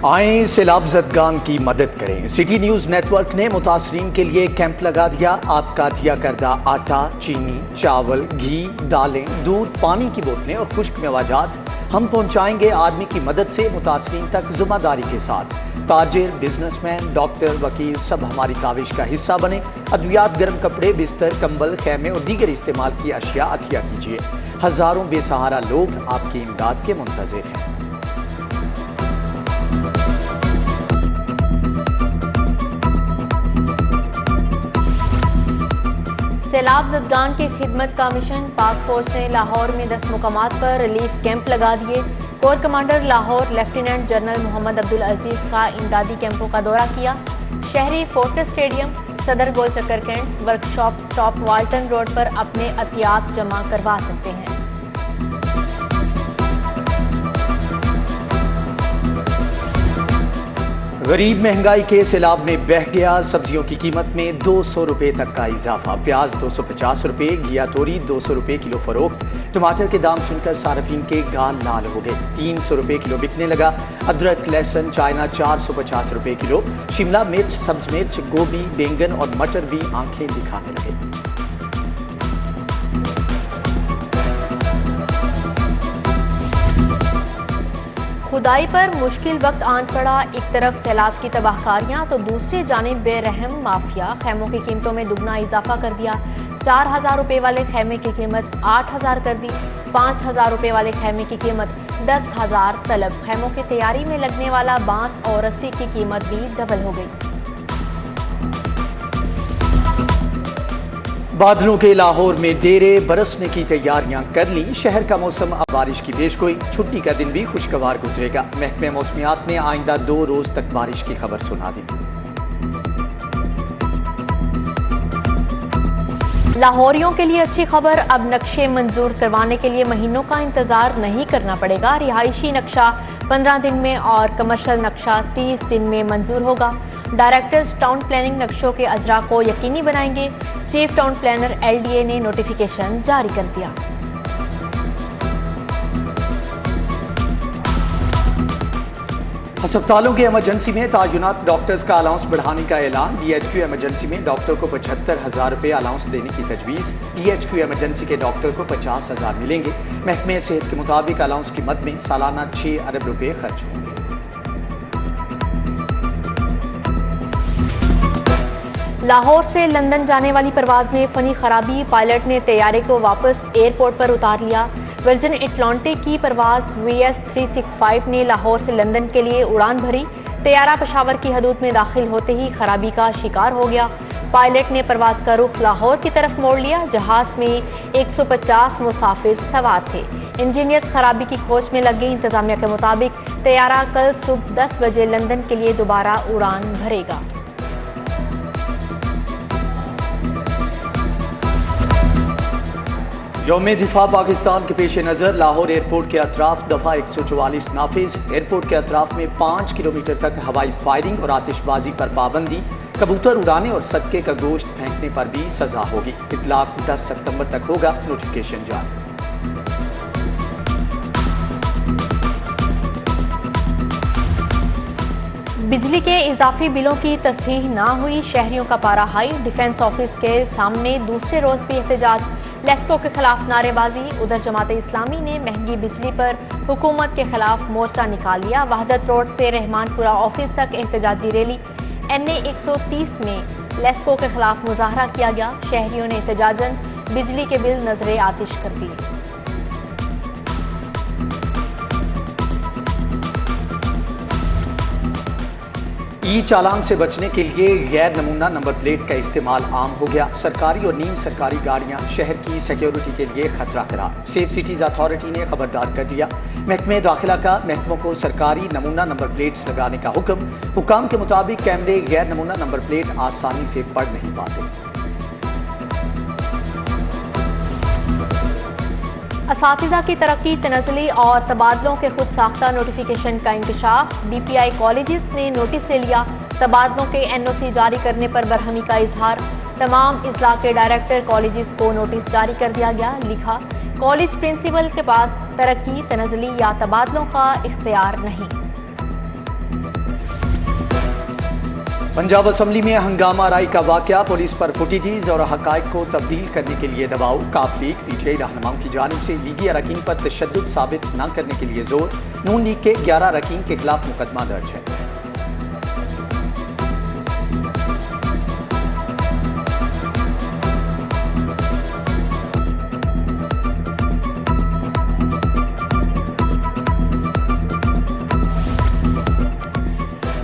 आए सैलाब ज़दगान की मदद करें। सिटी न्यूज़ नेटवर्क ने मुतासरीन के लिए कैंप लगा दिया। आपका दिया करदा आटा, चीनी, चावल, घी, दालें, दूध, पानी की बोतलें और खुश्क मेवाजात हम पहुंचाएंगे आदमी की मदद से मुतासरीन तक ज़िम्मेदारी के साथ। ताजिर, बिजनेसमैन, डॉक्टर, वकील सब हमारी काविश का हिस्सा बने। अद्वियात, गर्म कपड़े, बिस्तर, कंबल, खैमे और दीगर इस्तेमाल की अशिया अतिया कीजिए। हज़ारों बेसहारा लोग आपकी इमदाद के मुंतज़िर हैं। सैलाब ज़दगान की खिदमत का मिशन पाक फौज ने लाहौर में 10 मुकामात पर रिलीफ कैंप लगा दिए। Corps commander Lahore lieutenant general Mohammad Abdul Aziz का इमदादी कैंपों का दौरा किया। शहरी फोर्टिस स्टेडियम, सदर गोल चक्कर cantt, workshop stop Walton Road पर अपने अतियात जमा करवा सकते हैं। गरीब महंगाई के सैलाब में बह गया। सब्जियों की कीमत में 200 रुपये तक का इजाफा। प्याज 250 रुपये, घिया तोरी 200 रुपये किलो फरोख्त। टमाटर के दाम सुनकर सार्फिन के गाल लाल हो गए। 300 रुपये किलो बिकने लगा। अदरक, लहसुन, चाइना 450 रुपये किलो। शिमला मिर्च, सब्ज मिर्च, गोभी, बैंगन और मटर भी आंखें दिखाने लगे। खुदाई पर मुश्किल वक्त आन पड़ा। एक तरफ सैलाब की तबाहकारियां तो दूसरी जानिब बेरहम माफिया खैमों की कीमतों में दुगना इजाफा कर दिया। 4000 रुपये वाले खैमे की कीमत 8000 कर दी। 5000 रुपये वाले खैमे की कीमत 10,000 तलब। खैमों की तैयारी में लगने वाला बांस और रस्सी की कीमत भी डबल हो गई। बादलों के लाहौर में डेरे बरसने की तैयारियां कर ली। शहर का मौसम अब बारिश की पेशगोई। छुट्टी का दिन भी खुशगवार गुजरेगा। महकमे मौसमियात ने आइंदा 2 रोज तक बारिश की खबर सुना दी। लाहौरियों के लिए अच्छी खबर, अब नक्शे मंजूर करवाने के लिए महीनों का इंतजार नहीं करना पड़ेगा। रिहायशी नक्शा 15 दिन में और कमर्शियल नक्शा 30 दिन में मंजूर होगा। डायरेक्टर्स टाउन प्लानिंग नक्शों के अजरा को यकीनी बनाएंगे। चीफ टाउन प्लानर LDA ने नोटिफिकेशन जारी कर दिया। अस्पतालों के इमरजेंसी में तैनात डॉक्टर्स का अलाउंस बढ़ाने का ऐलान। DHQ इमरजेंसी में डॉक्टर को 75,000 रुपये अलाउंस देने की तजवीज़। DHQ इमरजेंसी के डॉक्टर को 50,000 मिलेंगे। महकमे सेहत के मुताबिक अलाउंस की मद में सालाना 6 अरब रुपये खर्च होंगे। लाहौर से लंदन जाने वाली परवाज में फनी खराबी। पायलट ने तैयारे को वापस एयरपोर्ट पर उतार लिया। वर्जिन एटलांटिक की परवाज VS 365 ने लाहौर से लंदन के लिए उड़ान भरी। तैयारा पेशावर की हदूद में दाखिल होते ही खराबी का शिकार हो गया। पायलट ने परवाज का रुख लाहौर की तरफ मोड़ लिया। जहाज में 150 मुसाफिर सवार थे। इंजीनियर्स खराबी की खोज में लगे। इंतजामिया के मुताबिक तैयारा कल सुबह 10 बजे लंदन के लिए दोबारा उड़ान भरेगा। यौम दिफा पाकिस्तान के पेश नज़र लाहौर एयरपोर्ट के अतराफ दफ़ा 144 नाफिज। एयरपोर्ट के अतराफ में 5 किलोमीटर तक हवाई फायरिंग और आतिशबाजी पर पाबंदी। कबूतर उड़ाने और सदके का गोश्त फेंकने पर भी सजा होगी। इतलाक 10 सितंबर तक होगा। नोटिफिकेशन जारी। बिजली के इजाफी बिलों की तस्हीह ना हुई। शहरियों का पारा हाई। डिफेंस ऑफिस के सामने दूसरे रोज भी एहतजाज। लेस्को के खिलाफ नारेबाजी। उधर जमाते इस्लामी ने महंगी बिजली पर हुकूमत के खिलाफ मोर्चा निकाल लिया। वहदत रोड से रहमानपुरा ऑफिस तक एहतजाजी रैली। NA 130 में लेस्को के खिलाफ मुजाहरा किया गया। शहरियों ने एहतजाजन बिजली के बिल नजरे आतिश कर दिए। ई चालान से बचने के लिए गैर नमूना नंबर प्लेट का इस्तेमाल आम हो गया। सरकारी और नीम सरकारी गाड़ियां शहर की सिक्योरिटी के लिए खतरा करार। सेफ सिटीज अथॉरिटी ने खबरदार कर दिया। महकमे दाखिला का महकमों को सरकारी नमूना नंबर प्लेट्स लगाने का हुक्म। हुकाम के मुताबिक कैमरे गैर नमूना नंबर प्लेट आसानी से पढ़ नहीं पाते। असातिज़ा की तरक्की, तनज़ली और तबादलों के खुद साख्ता नोटिफिकेशन का इंकशाफ। DPI कॉलेजेस ने नोटिस ले लिया। तबादलों के NOC जारी करने पर बरहमी का इजहार। तमाम इजला के डायरेक्टर कॉलेजेस को नोटिस जारी कर दिया गया। लिखा, कॉलेज प्रिंसिपल के पास तरक्की, तनज़ली या तबादलों का इख्तियार नहीं। पंजाब असम्बली में हंगामा राई का वाकया, पुलिस पर फुटेजेस और हकायक को तब्दील करने के लिए दबाव। काफ लीग पीटीआई रहनुमाओं की जानिब से लीगी अरकान पर तशद्दुद साबित न करने के लिए जोर। नून लीग के 11 अरकान के खिलाफ मुकदमा दर्ज है।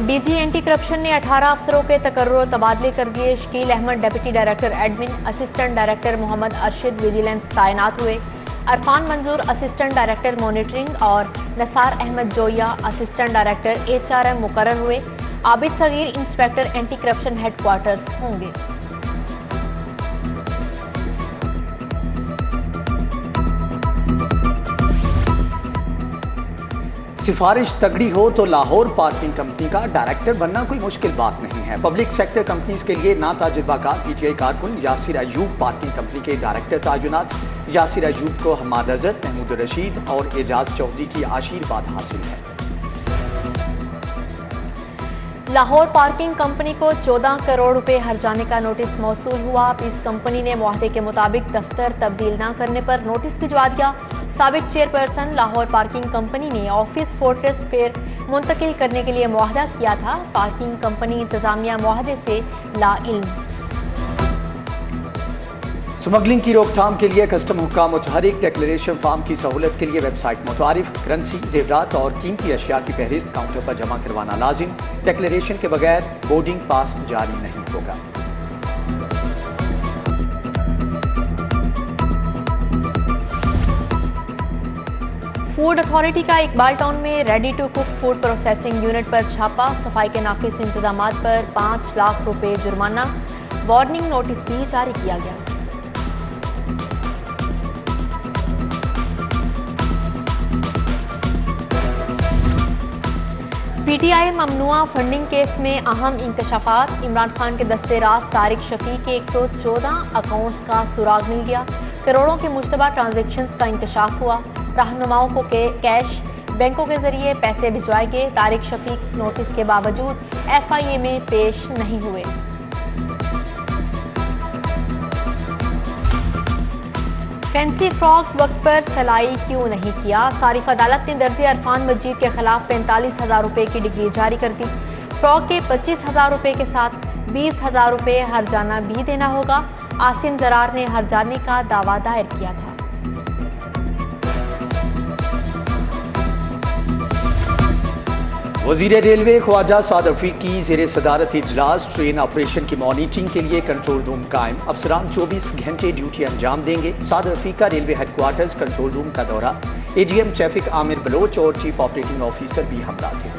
डीजी एंटी करप्शन ने 18 अफसरों के तकर्रुर तबादले कर दिए। Shakeel Ahmed deputy director admin, assistant director Mohammad Arshad vigilance तैनात हुए। Arfan Manzoor assistant director monitoring और Nasar Ahmed Joya assistant director HRM मुकर्रर हुए। Abid Saghir inspector anti corruption headquarters होंगे। सिफारिश तगड़ी हो तो लाहौर पार्किंग कंपनी का डायरेक्टर बनना कोई मुश्किल बात नहीं है। पब्लिक सेक्टर कंपनीज के लिए ना तजुर्बाकार पीटीआई कारकुन यासिर अयूब पार्किंग कंपनी के डायरेक्टर तैनात। यासिर अयूब को हमाद अजहर, महमूद रशीद और एजाज चौधरी की आशीर्वाद हासिल है। लाहौर पार्किंग कंपनी को 14 करोड़ रुपए हर्जाने का नोटिस मौसूल हुआ। इस कंपनी ने मुआहदे के मुताबिक दफ्तर तब्दील न करने पर नोटिस भिजवा दिया। साबिक चेयरपर्सन लाहौर पार्किंग कंपनी ने ऑफिस फोर्ट्रेस स्क्वायर मुंतकिल करने के लिए मुआहदा किया था। पार्किंग कंपनी इंतजामिया मुआहदे से लाइल्म। स्मगलिंग की रोकथाम के लिए कस्टम हुक्काम मुतहरिक डिक्लेरेशन फॉर्म की सहूलत के लिए वेबसाइट मुतारिफ। करेंसी, जेवरात और कीमती अशिया की फहरिस्त काउंटर पर जमा करवाना लाजिम। डिक्लेरेशन के बगैर बोर्डिंग पास जारी नहीं होगा। फूड अथॉरिटी का इकबाल टाउन में ready to cook food processing unit पर छापा। सफाई के नाकिस इंतजामात पर 5 लाख रुपए जुर्माना। वार्निंग नोटिस भी जारी किया गया। पीटीआई ममनुआ फंडिंग केस में अहम इंकशाफात। इमरान खान के दस्ते राज तारिक शफी के 114 अकाउंट्स का सुराग मिल गया। करोड़ों के मुश्तबा ट्रांजैक्शंस का इंकशाफ हुआ। रहनुमाओं को कैश बैंकों के जरिए पैसे भिजवाए गए। तारिक शफीक नोटिस के बावजूद FIA में पेश नहीं हुए। फैंसी फ्रॉक्स वक्त पर सलाई क्यों नहीं किया? सारिफ अदालत ने दर्जी अरफान मजीद के खिलाफ 45,000 रुपए की डिग्री जारी कर दी। फ्रॉक के 25,000 रुपए के साथ 20,000 रुपए हर्जाना भी देना होगा। आसिम जरार ने हर्जाने का दावा दायर किया था। वज़ीर रेलवे ख्वाजा साद रफ़ीक की ज़ेरे सदारत इजलास। ट्रेन ऑपरेशन की मॉनिटरिंग के लिए कंट्रोल रूम कायम। अफसरान 24 घंटे ड्यूटी अंजाम देंगे। साद रफ़ीक का रेलवे हेडक्वार्टर्स कंट्रोल रूम का दौरा। AGM ट्रैफिक आमिर बलोच और चीफ ऑपरेटिंग ऑफिसर भी हमरा थे।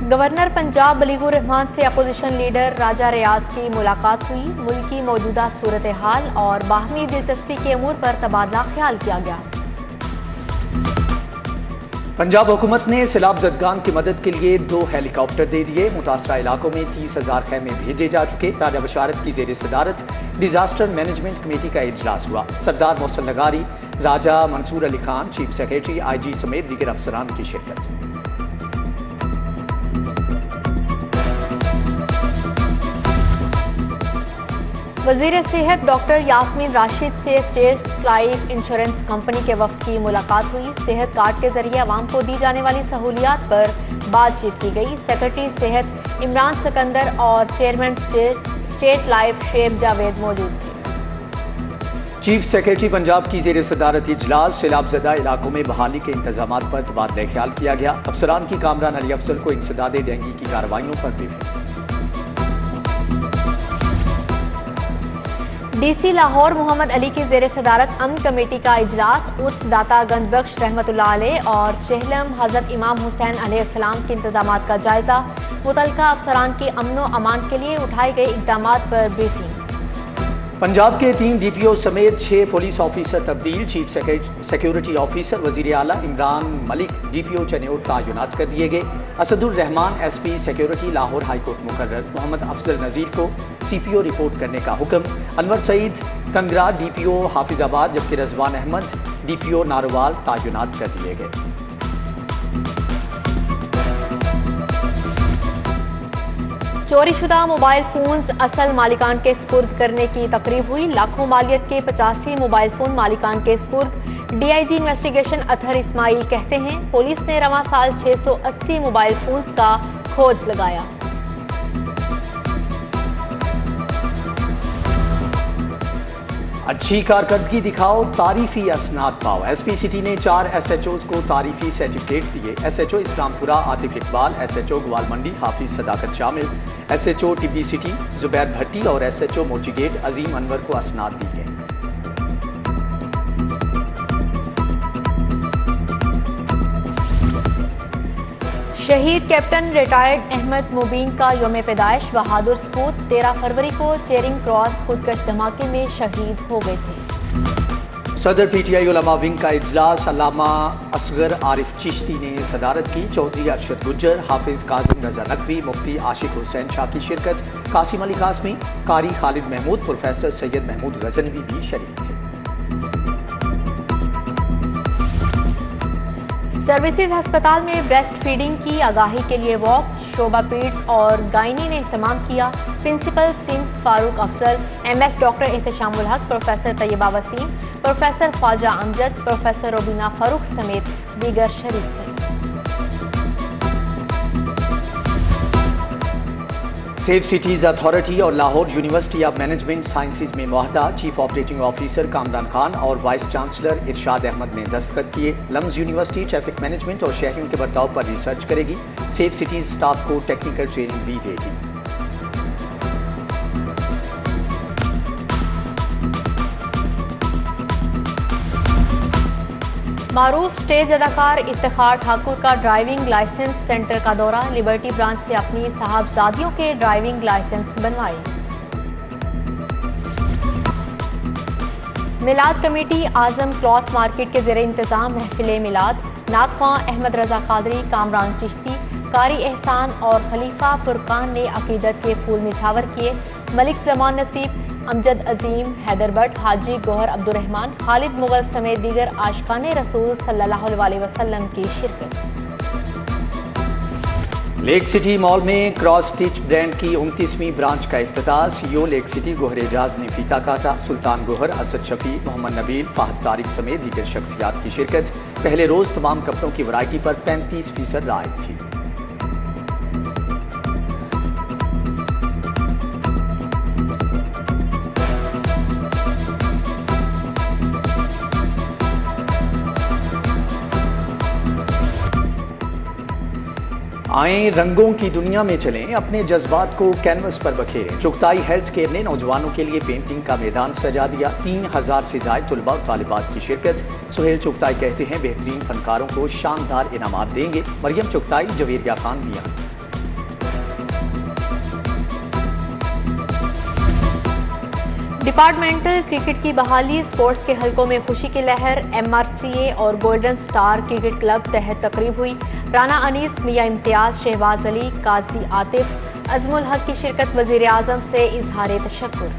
गवर्नर पंजाब बलीगुर रहमान से अपोजिशन लीडर राजा रियाज की मुलाकात हुई। मुल्क की मौजूदा सूरत हाल और बाहमी दिलचस्पी के अमूर पर तबादला ख्याल किया गया। पंजाब हुकूमत ने सैलाब ज़दगान की मदद के लिए 2 हेलीकॉप्टर दे दिए। मुतासरा इलाकों में 30,000 खैमे भेजे जा चुके। राजा बशारत की ज़ेरे सदारत डिजास्टर मैनेजमेंट कमेटी का इजलास हुआ। सरदार मोहसिन लगारी, Raja Mansoor Ali Khan, chief secretary, IG समेत दीगर अफसरान की शिरकत। वज़ीर सेहत डॉक्टर यास्मीन राशिद से स्टेट लाइफ इंश्योरेंस कंपनी के वफ्द की मुलाकात हुई। सेहत कार्ड के जरिए आवाम को दी जाने वाली सहूलियात पर बातचीत की गई। सेक्रेटरी सेहत इमरान सिकंदर और चेयरमैन स्टेट लाइफ शेब जावेद मौजूद थे। चीफ सेक्रेटरी पंजाब की ज़ेरे सदारत इजलास। सैलाबज़दा इलाकों में बहाली के इंतजामात पर तबादला ख्याल किया गया। अफसरान की कामरान अली अफजल को इंसदाद डेंगू की कार्रवाइयों पर भी। DC लाहौर मोहम्मद अली की ज़ेरे सदारत अमन कमेटी का इजलास। उस दाता गंजबख्श रहमतुल्लाह अलैह और चेहलम हज़रत इमाम हुसैन अलैहिस्सलाम के इंतजामात का जायजा। मुतल्लिका अफसरान की अमनो अमान के लिए उठाए गए इक़दामात पर ब्रीफिंग। पंजाब के 3 DPO समेत 6 पुलिस ऑफिसर तब्दील। चीफ सिक्योरिटी ऑफिसर वजीर आला इमरान मलिक DPO चनेउर तैनात कर दिए गए। Asadur Rehman SP security Lahore high court मुकर्रर। मोहम्मद अफजल नज़ीर को CPO रिपोर्ट करने का हुक्म। अनवर सईद कंगरा DPO हाफिजाबाद, जबकि रजवान अहमद DPO नारोवाल तैनात कर दिए गए। चोरीशुदा मोबाइल फोन्स असल मालिकान के स्पुर्द करने की तकरीब हुई। लाखों मालियत के 85 मोबाइल फोन मालिकान के स्पुर्द। DIG इन्वेस्टिगेशन अतहर इस्माइल कहते हैं, पुलिस ने रवां साल 680 मोबाइल फोन्स का खोज लगाया। अच्छी कारकर्दगी दिखाओ, तारीफी असनाद पाओ। SP सिटी ने 4 SHOs को तारीफी सर्टिफिकेट दिए। SHO इस्लामपुरा आतिफ इकबाल, SHO ग्वालमंडी हाफिज सदाकत शामिल, SHO टिब्बी सिटी जुबैर भट्टी और SHO मोटीगेट अजीम अनवर को असनाद दी गए। शहीद कैप्टन रिटायर्ड अहमद मुबीन का यौम पैदाइश। बहादुर सपूत 13 फरवरी को चेरिंग क्रॉस खुदकश धमाके में शहीद हो गए थे। सदर PTI उलमा विंग का इजलास अल्लामा असगर आरिफ चिश्ती ने सदारत की। चौधरी अरशद गुज्जर, हाफिज काजिम रजा नकवी, मुफ्ती आशिक हुसैन शाह की शिरकत। कासिम अली कासमी, कारी खालिद महमूद, प्रोफेसर सैयद महमूद गजनवी भी शरीक थे। सर्विसेज अस्पताल में ब्रेस्ट फीडिंग की आगाही के लिए वॉक। शोभा पीड्स और गायनी ने एहतमाम किया। Principal SIMS Farooq Afzal, MS doctor Ehteshamul Haq, professor Tayyaba Waseem, professor Khawaja Amjad, professor Robina Farooq समेत दीगर शरीक थे। सेफ सिटीज़ अथॉरिटी और Lahore university of management sciences में मुआहदा। Chief operating officer Kamran Khan और वाइस चांसलर इरशाद अहमद ने दस्तखत किए। लम्स यूनिवर्सिटी ट्रैफिक मैनेजमेंट और शहरियों के बर्ताव पर रिसर्च करेगी। सेफ सिटीज़ स्टाफ को टेक्निकल ट्रेनिंग भी देगी। मारूफ स्टेज अदाकार इफ्तिखार ठाकुर का ड्राइविंग लाइसेंस सेंटर का दौरा। लिबर्टी ब्रांच से अपनी साहबजादियों के ड्राइविंग लाइसेंस बनवाए। मिलाद कमेटी आजम क्लॉथ मार्केट के ज़ेरे इंतज़ाम महफिल मिलाद। नातख्वां अहमद रजा कादरी, कामरान चिश्ती, कारी एहसान और खलीफा फुरकान ने अकीदत के फूल निछावर किए। मलिक जमान नसीब, अमजद अजीम, हैदर भट्ट, हाजी गोहर अब्दुर्रहमान, खालिद मुगल समेत दीगर आशिकाने रसूल सल्लल्लाहु अलैहि वसल्लम की शिरकत। लेक सिटी मॉल में क्रॉस स्टिच ब्रांड की 29वीं ब्रांच का इफ्तिताह। CEO Lake City Gohar Ejaz ने फीता काटा। सुल्तान गोहर, असद शफी, मोहम्मद नबील, फाहद तारिक समेत दीगर शख्सियात की शिरकत। पहले रोज तमाम कपड़ों की वैरायटी पर 35% राहत थी। आए रंगों की दुनिया में चलें, अपने जज्बात को कैनवस पर बखेरें। चुगताई हेल्थ केयर ने नौजवानों के लिए पेंटिंग का मैदान सजा दिया। 3000 से ज्यादा तलबा और तालिबात की शिरकत। सुहेल चुगताई कहते हैं, बेहतरीन फनकारों को शानदार इनामात देंगे। मरियम चुगताई, जवेरिया खान मियां। डिपार्टमेंटल क्रिकेट की बहाली। स्पोर्ट्स के हलकों में खुशी की लहर। MRCA और गोल्डन स्टार क्रिकेट क्लब तहत तकरीब हुई। राना अनीस, मियां इम्तियाज, शहबाज अली, काजी आतिफ, अजमुल हक की शिरकत। वजीर आजम से इजहार तशक्कुर।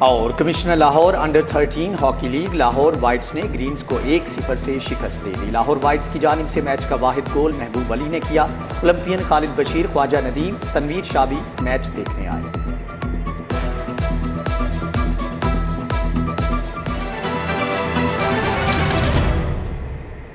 और commissioner Lahore under 13 hockey league Lahore Whites ने ग्रीन्स को 1-0 से शिकस्त दे दी। लाहौर वाइट्स की जानिब से मैच का वाहिद गोल महबूब अली ने किया। ओलंपियन खालिद बशीर, ख्वाजा नदीम, तनवीर शाह भी मैच देखने आए।